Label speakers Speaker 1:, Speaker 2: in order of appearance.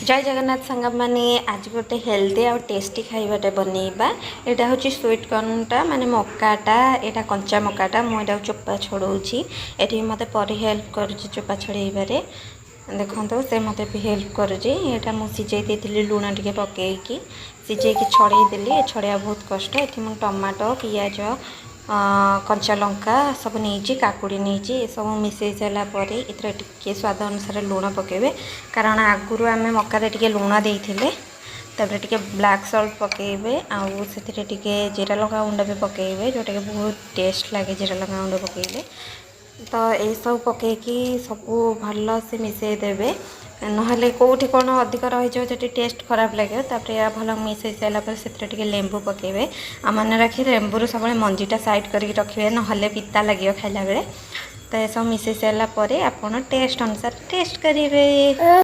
Speaker 1: जय जगन्नाथ सांग माने आज गोटे हेल्दी और टेस्टी खाइबाटे बनैबा। एटा हूँ स्वीट कॉर्नटा माने मकाटा, एटा कंचा मकाटा मुझे चोपा छड़ाऊँगी। ये मत पर हेल्प कर चोपा छड़ाइबारे देखो तो से मत भी हेल्प करा मुझे देती लुण टे पकईकि सीझे छड़े देली। छड़ाइया बहुत कष्ट। ये टमाटो पियाज कंचा लंका सब नहीं काकुड़ी नहीं सब मिसई सारापर ये स्वाद अनुसार लुण पकेबे कारण आगुरी आम मकारे टे लुण देते टे ब्लैक सॉल्ट पकेबे आउ से जीरा लंका गुंड भी पकेबे जोटा कि बहुत टेस्ट लगे जीरा लंका गुंड पकेबे। तो ये सब पकईकि सब भल से मिसई देवे नहले कौटी कौन अधिक रही जो टेस्ट खराब लगे भल मिसई सारापर से लेंबू पकेबे आ मन रखी लेंबूर सब मंजीटा साइड करके रखिए नहले पिता लगे खाइला बेले। तो ये सब मिसई सारापर आप टेस्ट अनुसार टेस्ट करेंगे।